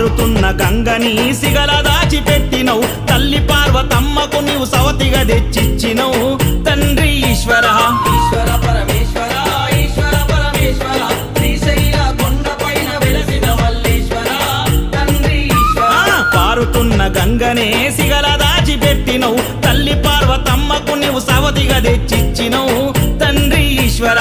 పారుతున్న గంగని సిగల దాచిపెట్టినవు తల్లి పార్వతమ్మకు నీవు సవతిగా తెచ్చిచ్చినవు తండ్రి ఈశ్వర ఈశ్వర పరమేశ్వర ఈశ్వర పరమేశ్వర శ్రీశైల కొండపైన వెలసిన మల్లేశ్వర తండ్రి ఈశ్వర పారుతున్న గంగనే సిగల దాచిపెట్టినవు తల్లి పార్వతమ్మకు నీవు సవతిగా తెచ్చిచ్చినవు తండ్రి ఈశ్వర